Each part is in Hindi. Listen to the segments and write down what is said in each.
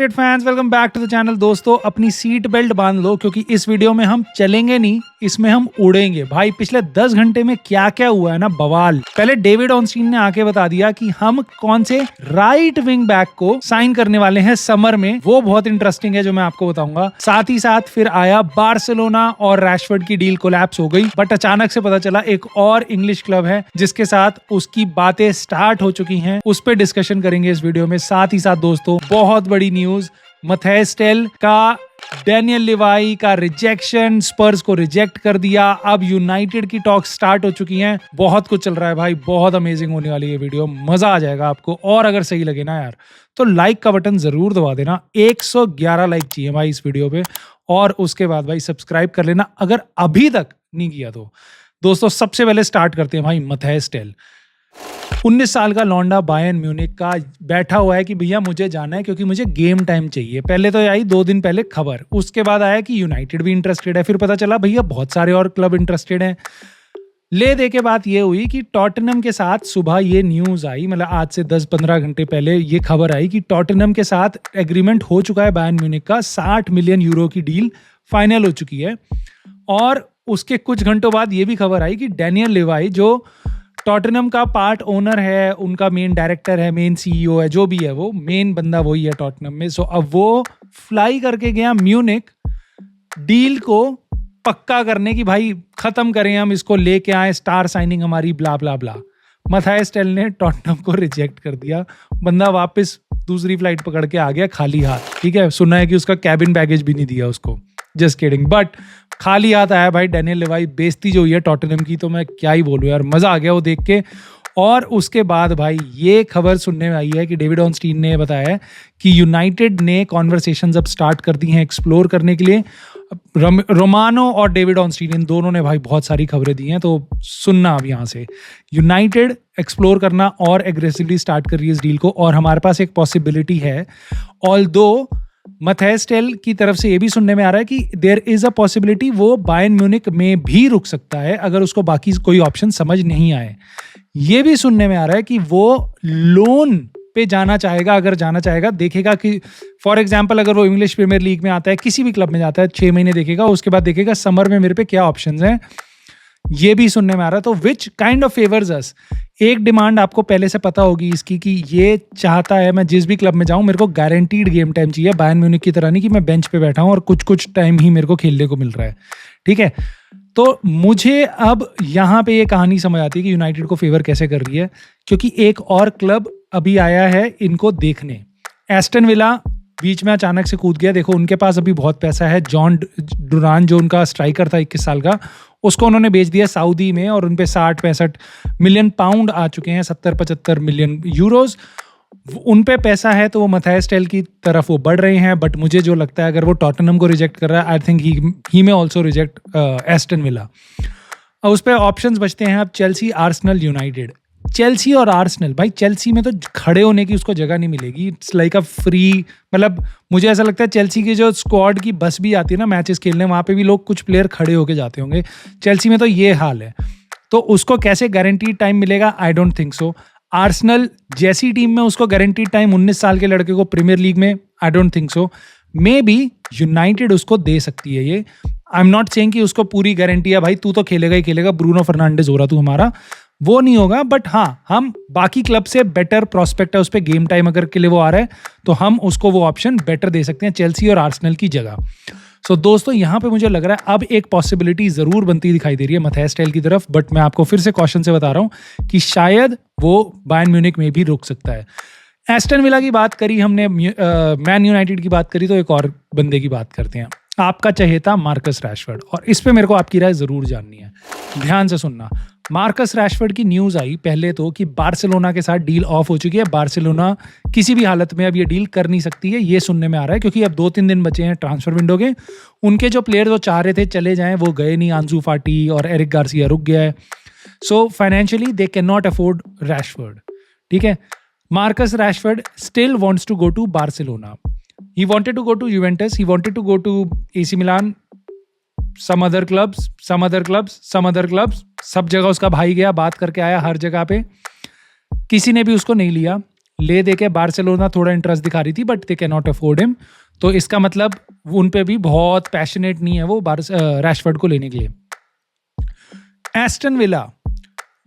Fans welcome back to the channel. दोस्तों अपनी सीट बेल्ट बांध लो क्योंकि इस वीडियो में हम चलेंगे नहीं, इसमें हम उड़ेंगे। भाई पिछले 10 घंटे में क्या क्या हुआ है ना, बवाल। पहले डेविड ऑर्नस्टीन ने आके बता दिया कि हम कौन से राइट विंग बैक को साइन करने वाले हैं समर में, वो बहुत इंटरेस्टिंग है जो मैं आपको बताऊंगा। साथ ही साथ फिर आया बार्सिलोना और रैशफोर्ड की डील कोलैप्स हो गई, बट अचानक से पता चला एक और इंग्लिश क्लब है जिसके साथ उसकी बातें स्टार्ट हो चुकी हैं। उस पर डिस्कशन करेंगे इस वीडियो में। साथ ही साथ दोस्तों बहुत बड़ी न्यूज, मैथायस टेल का डैनियल लिवाई का रिजेक्शन, स्पर्स को रिजेक्ट कर दिया। अब यूनाइटेड की टॉक स्टार्ट हो चुकी हैं। बहुत कुछ चल रहा है भाई, बहुत अमेजिंग होने वाली है वीडियो, मजा आ जाएगा आपको। और अगर सही लगे ना यार तो लाइक का बटन जरूर दबा देना। 111 लाइक चाहिए भाई इस वीडियो पे, और उसके बाद भाई सब्सक्राइब कर लेना अगर अभी तक नहीं किया तो। दोस्तों सबसे पहले स्टार्ट करते हैं भाई मैथायस टेल। 19 साल का लौंडा बायर्न म्यूनिख का बैठा हुआ है कि भैया मुझे जाना है क्योंकि मुझे गेम टाइम चाहिए। पहले तो आई 2 दिन पहले खबर, उसके बाद आया कि यूनाइटेड भी इंटरेस्टेड है, फिर पता चला भैया बहुत सारे और क्लब इंटरेस्टेड हैं। ले दे के बात ये हुई कि टॉटनहम के साथ सुबह ये न्यूज आई, मतलब आज से 10-15 घंटे पहले ये खबर आई कि टॉटनहम के साथ एग्रीमेंट हो चुका है बायर्न म्यूनिख का। 60 मिलियन यूरो की डील फाइनल हो चुकी है। और उसके कुछ घंटों बाद ये भी खबर आई कि डैनियल लिवाई जो टॉटनहम का पार्ट ओनर है, उनका मेन डायरेक्टर है, मेन सीईओ है, जो भी है वो मेन बंदा वही है टॉटनहम में। सो अब वो फ्लाई करके गया म्यूनिख डील को पक्का करने की, भाई खत्म करें हम इसको, लेके आए स्टार साइनिंग हमारी, ब्ला ब्ला ब्ला। मैथायस टेल ने टॉटनहम को रिजेक्ट कर दिया। बंदा वापस दूसरी फ्लाइट पकड़ के आ गया खाली हाथ। ठीक है, सुना है कि उसका कैबिन बैगेज भी नहीं दिया उसको, जस्ट किडिंग, बट खाली हाथ आया भाई डैनियल लिवाई। बेइज्जती जो हुई है टॉटनहम की तो मैं क्या ही बोलूं यार, मजा आ गया वो देख के। और उसके बाद भाई ये खबर सुनने में आई है कि डेविड ऑर्नस्टीन ने बताया कि यूनाइटेड ने कॉन्वर्सेशंस अब स्टार्ट कर दी हैं एक्सप्लोर करने के लिए। रोमानो और डेविड ऑर्नस्टीन इन दोनों ने भाई बहुत सारी खबरें दी हैं, तो सुनना अब यहाँ से। यूनाइटेड एक्सप्लोर करना और एग्रेसिवली स्टार्ट कर रही है इस डील को, और हमारे पास एक पॉसिबिलिटी है। ऑल्दो मैथायस टेल की तरफ से ये भी सुनने में आ रहा है कि देयर इज अ पॉसिबिलिटी वो बायर्न म्यूनिख में भी रुक सकता है अगर उसको बाकी कोई ऑप्शन समझ नहीं आए। ये भी सुनने में आ रहा है कि वो लोन पे जाना चाहेगा, अगर जाना चाहेगा, देखेगा कि फॉर एग्जांपल अगर वो इंग्लिश प्रीमियर लीग में आता है, किसी भी क्लब में जाता है, 6 महीने देखेगा, उसके बाद देखेगा समर में मेरे पे क्या ऑप्शंस हैं। ये भी सुनने में आ रहा है। तो विच काइंड ऑफ फेवर्स अस। एक डिमांड आपको पहले से पता होगी इसकी कि ये चाहता है मैं जिस भी क्लब में जाऊं मेरे को गारंटीड गेम टाइम चाहिए, बायर्न म्यूनिख की तरह नहीं कि मैं बेंच पे बैठा हूं और कुछ कुछ टाइम ही मेरे को खेलने को मिल रहा है। ठीक है, तो मुझे अब यहाँ पे ये कहानी समझ आती है कि यूनाइटेड को फेवर कैसे कर रही है, क्योंकि एक और क्लब अभी आया है इनको देखने। एस्टन विला बीच में अचानक से कूद गया। देखो उनके पास अभी बहुत पैसा है। जॉन डुरान जो उनका स्ट्राइकर था 21 साल का, उसको उन्होंने बेच दिया सऊदी में, और उन पे 60-65 मिलियन पाउंड आ चुके हैं, 70-75 मिलियन यूरोज उन पे पैसा है। तो वो मैथायस टेल की तरफ वो बढ़ रहे हैं। बट मुझे जो लगता है अगर वो टॉटनहम को रिजेक्ट कर रहा है, आई थिंक ही में ऑल्सो रिजेक्ट एस्टन विला। उस पर ऑप्शंस बचते हैं अब चेल्सी, आर्सेनल, यूनाइटेड। चेल्सी और आर्सेनल, भाई चेल्सी में तो खड़े होने की उसको जगह नहीं मिलेगी। इट्स लाइक अ फ्री, मतलब मुझे ऐसा लगता है चेल्सी की जो स्क्वाड की बस भी आती है ना मैचेस खेलने, वहाँ पे भी लोग कुछ प्लेयर खड़े होके जाते होंगे। चेल्सी में तो ये हाल है, तो उसको कैसे गारंटीड टाइम मिलेगा, I don't think so. Arsenal जैसी टीम में उसको गारंटीड टाइम 19 साल के लड़के को प्रीमियर लीग में, I don't think so. May be united उसको दे सकती है ये। आई एम नॉट सेइंग कि उसको पूरी गारंटी है भाई तू तो खेलेगा ही खेलेगा, ब्रूनो फर्नांडिस हो रहा तू हमारा, वो नहीं होगा। बट हाँ, हम बाकी क्लब से बेटर प्रोस्पेक्ट है उस पर गेम टाइम अगर के लिए वो आ रहा है, तो हम उसको वो ऑप्शन बेटर दे सकते हैं चेल्सी और आर्सेनल की जगह। सो दोस्तों यहाँ पे मुझे लग रहा है अब एक पॉसिबिलिटी जरूर बनती दिखाई दे रही है मैथायस टेल की तरफ। बट मैं आपको फिर से कॉशन से बता रहा हूँ कि शायद वो बायर्न म्यूनिख में भी रुक सकता है। एस्टन विला की बात करी हमने, मैन यूनाइटेड की बात करी, तो एक और बंदे की बात करते हैं, आपका चहेता मार्कस रैशफोर्ड। और इस पे मेरे को आपकी राय जरूर जाननी है, ध्यान से सुनना। मार्कस रैशफोर्ड की न्यूज आई पहले तो कि बार्सिलोना के साथ डील ऑफ हो चुकी है, बार्सिलोना किसी भी हालत में अब ये डील कर नहीं सकती है, ये सुनने में आ रहा है। क्योंकि अब 2-3 दिन बचे हैं ट्रांसफर विंडो के, उनके जो प्लेयर वो चाह रहे थे चले जाएं वो गए नहीं, आंसू फाटी और एरिक गार्सिया रुक गया है। So financially they can not afford Rashford. ठीक है, Marcus Rashford still wants to go to Barcelona. He wanted to go to Juventus, he wanted to go to AC Milan, some other clubs, सब जगह उसका भाई गया, बात करके आया हर जगह पे, किसी ने भी उसको नहीं लिया। ले दे के बार्सिलोना थोड़ा इंटरेस्ट दिखा रही थी, but they can not afford him. तो इसका मतलब उन पे भी बहुत पैशनेट नहीं है वो रैशफोर्ड को लेने के लिए। एस्टन विला,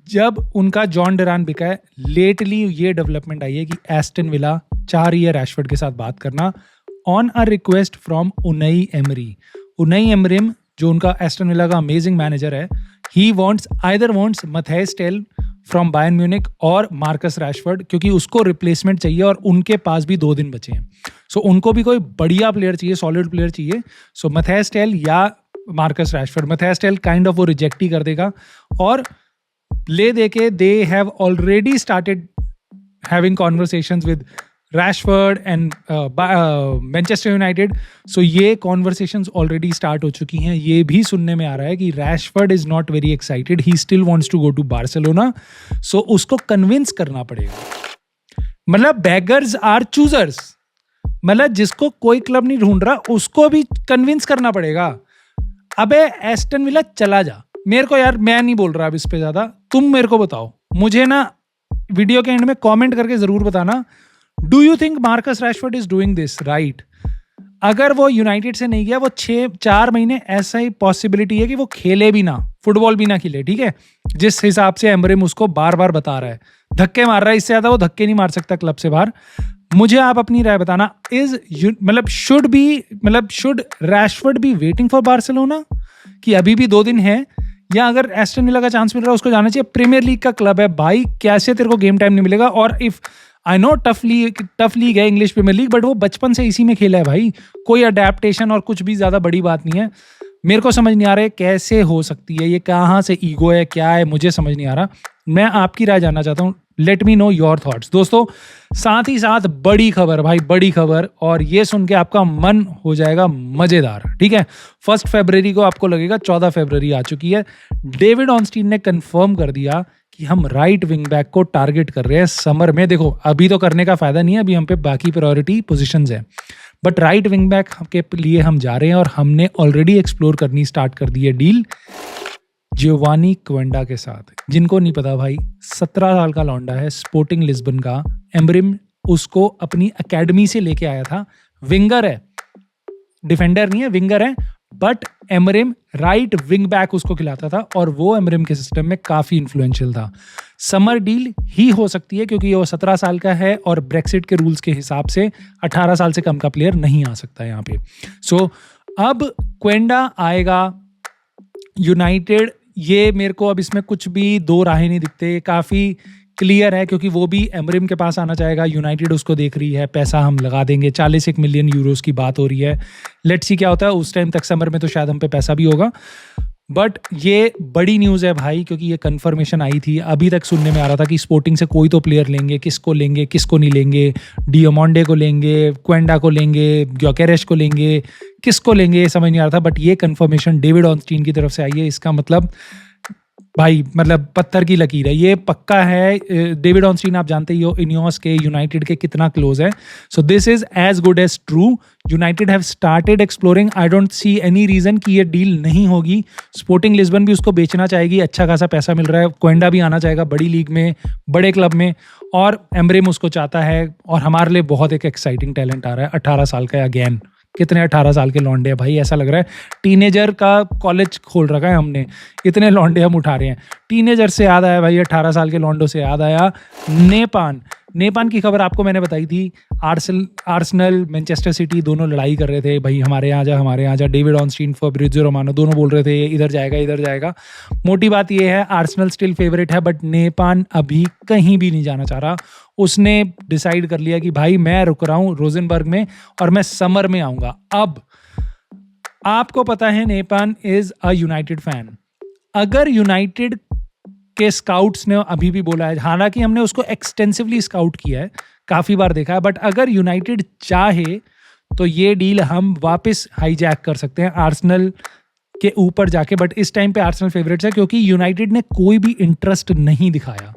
जब उनका जॉन डरान बिका है, लेटली ये डेवलपमेंट आई है कि एस्टन विला चाह रही है रैशफोर्ड के साथ बात करना on a request from Unai Emery. Unai Emery जो उनका एस्टन विला का अमेजिंग मैनेजर है, he either wants Mathys Tel from Bayern Munich और मार्कस रैशफोर्ड, क्योंकि उसको रिप्लेसमेंट चाहिए और उनके पास भी 2 दिन बचे हैं। सो उनको भी कोई बढ़िया प्लेयर चाहिए, सॉलिड प्लेयर चाहिए। सो मैथाइस टेल या Marcus Rashford, Mathys Tel kind of वो रिजेक्ट ही कर देगा और ले दे के they have already started having conversations with Rashford and Manchester United. So ये कॉन्वर्सेशंस ऑलरेडी स्टार्ट हो चुकी हैं। ये भी सुनने में आ रहा है कि Rashford is not very excited, he still wants to go to Barcelona. So उसको कन्विंस करना पड़ेगा। मतलब बेगर्स आर चूजर्स, मतलब जिसको कोई क्लब नहीं ढूंढ रहा उसको भी कन्विंस करना पड़ेगा। अबे एस्टन विला चला जा, मेरे को यार, मैं नहीं बोल रहा अब इस पे ज्यादा, तुम मेरे को बताओ। मुझे ना वीडियो के एंड में कमेंट करके जरूर बताना, do you think Marcus Rashford is doing this right? अगर वो यूनाइटेड से नहीं गया, वो 4 महीने ऐसा ही पॉसिबिलिटी है कि वो खेले भी ना, फुटबॉल भी ना खेले, ठीक है, जिस हिसाब से एमरिम उसको बार बार बता रहा है, धक्के मार रहा है, इससे ज्यादा वो धक्के नहीं मार सकता क्लब से बाहर। मुझे आप अपनी राय बताना, should Rashford be waiting for Barcelona कि अभी भी 2 दिन है, या अगर एस्टन विला का चांस मिल रहा है उसको जाना चाहिए? प्रीमियर लीग का क्लब है भाई, कैसे तेरे को गेम टाइम नहीं मिलेगा? और if I know tough league है इंग्लिश प्रीमियर लीग, बट वो बचपन से इसी में खेला है भाई, कोई अडेप्टेशन और कुछ भी ज्यादा बड़ी बात नहीं है। मेरे को समझ नहीं आ रहा है कैसे हो सकती है ये, कहाँ से ईगो है, क्या है, मुझे समझ नहीं आ रहा। मैं आपकी राय जानना चाहता हूँ, let me know your thoughts दोस्तों। साथ ही साथ बड़ी खबर भाई, बड़ी खबर, और ये सुन के आपका मन हो जाएगा मजेदार, ठीक है। 1 फरवरी को आपको लगेगा 14 फरवरी आ चुकी है। डेविड ऑनस्टीन ने कंफर्म कर दिया कि हम राइट विंग बैक को टारगेट कर रहे हैं समर में। देखो अभी तो करने का फायदा नहीं है, अभी हम पे बाकी प्रायोरिटी पोजीशंस है, बट राइट विंग बैक के लिए हम जा रहे हैं और हमने ऑलरेडी एक्सप्लोर करनी स्टार्ट कर दी है डील जियोवानी क्वेंडा के साथ। जिनको नहीं पता भाई, 17 साल का लौंडा है, स्पोर्टिंग लिस्बन का। एमरिम उसको अपनी एकेडमी से लेके आया था। विंगर है, डिफेंडर नहीं है, विंगर है, but Amorim right wing back उसको खिलाता था और वो एमरिम के सिस्टम में काफी इन्फ्लुएंशियल था। समर डील ही हो सकती है क्योंकि वो 17 साल का है और ब्रेक्सिट के रूल्स के हिसाब से 18 साल से कम का प्लेयर नहीं आ सकता यहाँ पे। सो अब क्वेंडा आएगा यूनाइटेड, ये मेरे को अब इसमें कुछ भी 2 राहें नहीं दिखते, काफी क्लियर है, क्योंकि वो भी एमरिम के पास आना चाहेगा, यूनाइटेड उसको देख रही है, पैसा हम लगा देंगे, 41 मिलियन यूरोस की बात हो रही है। लेट्स सी क्या होता है, उस टाइम तक समर में तो शायद हम पे पैसा भी होगा। बट ये बड़ी न्यूज़ है भाई, क्योंकि ये कंफर्मेशन आई थी। अभी तक सुनने में आ रहा था कि स्पोर्टिंग से कोई तो प्लेयर लेंगे, किसको नहीं लेंगे, डियोमोंडे को लेंगे, क्वेंडा को लेंगे, ग्योकेरेश को लेंगे, किसको लेंगे ये समझ नहीं आ रहा था। बट ये कंफर्मेशन डेविड ऑनस्टीन की तरफ से आई है। इसका मतलब भाई, मतलब पत्थर की लकीर है, ये पक्का है। डेविड ऑनस्टीन आप जानते ही हो इनियोस के, यूनाइटेड के कितना क्लोज है। So this is as good as true. United have started exploring, I don't see any reason कि ये डील नहीं होगी। स्पोर्टिंग लिस्बन भी उसको बेचना चाहेगी, अच्छा खासा पैसा मिल रहा है। क्वेंडा भी आना चाहेगा बड़ी लीग में, बड़े क्लब में, और एमरिम उसको चाहता है। और हमारे लिए बहुत एक एक्साइटिंग टैलेंट आ रहा है, 18 साल का अगेन। कितने 18 साल के लौंडे हैं भाई, ऐसा लग रहा है टीनेजर का कॉलेज खोल रखा है हमने, इतने लौंडे हम उठा रहे हैं। टीनेजर से याद आया भाई, 18 साल के लौंडों से याद आया नेपान की खबर आपको मैंने बताई थी। आर्सेनल मैनचेस्टर सिटी दोनों लड़ाई कर रहे थे भाई, हमारे यहाँ जा। डेविड ऑनस्टीन, फैब्रिज़ियो रोमानो दोनों बोल रहे थे इधर जाएगा। मोटी बात ये है, आर्सेनल स्टिल फेवरेट है, बट नेपान अभी कहीं भी नहीं जाना चाह रहा। उसने डिसाइड कर लिया कि भाई मैं रुक रहा हूँ रोजनबर्ग में और मैं समर में आऊँगा। अब आपको पता है नेपान इज अ यूनाइटेड फैन। अगर यूनाइटेड के स्काउट्स ने अभी भी बोला है, हालांकि हमने उसको एक्सटेंसिवली स्काउट किया है, काफ़ी बार देखा है, बट अगर यूनाइटेड चाहे तो ये डील हम वापस हाईजैक कर सकते हैं आर्सेनल के ऊपर जाके। बट इस टाइम पे आर्सेनल फेवरेट्स है क्योंकि यूनाइटेड ने कोई भी इंटरेस्ट नहीं दिखाया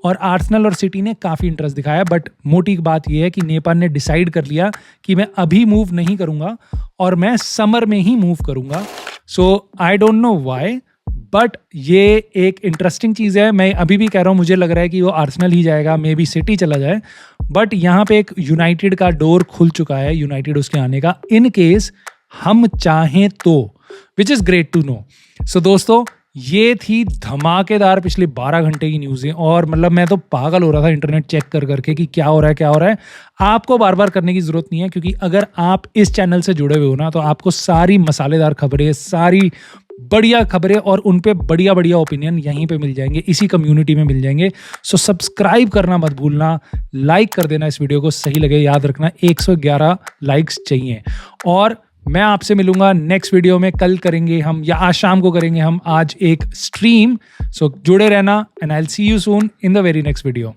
और आर्सेनल और सिटी ने काफ़ी इंटरेस्ट दिखाया। बट मोटी बात यह है कि नेपाल ने डिसाइड कर लिया कि मैं अभी मूव नहीं करूँगा और मैं समर में ही मूव करूँगा। So I don't know why, but ये एक इंटरेस्टिंग चीज़ है। मैं अभी भी कह रहा हूँ, मुझे लग रहा है कि वो आर्सेनल ही जाएगा, मे बी सिटी चला जाए, बट यहाँ पे एक यूनाइटेड का डोर खुल चुका है, यूनाइटेड उसके आने का, इन केस हम चाहें तो, which is great to know. So दोस्तों, ये थी धमाकेदार पिछले 12 घंटे की न्यूज़ें, और मतलब मैं तो पागल हो रहा था इंटरनेट चेक कर करके कि क्या हो रहा है क्या हो रहा है। आपको बार बार करने की ज़रूरत नहीं है, क्योंकि अगर आप इस चैनल से जुड़े हुए हो ना, तो आपको सारी मसालेदार खबरें, सारी बढ़िया खबरें और उन पे बढ़िया बढ़िया ओपिनियन यहीं पे मिल जाएंगे, इसी कम्युनिटी में मिल जाएंगे। सो सब्सक्राइब करना मत भूलना, लाइक कर देना इस वीडियो को, सही लगे, याद रखना 111 लाइक्स चाहिए। और मैं आपसे मिलूंगा नेक्स्ट वीडियो में, कल करेंगे हम या आज शाम को करेंगे हम आज एक स्ट्रीम। सो जुड़े रहना, and I will see you soon in the very next video.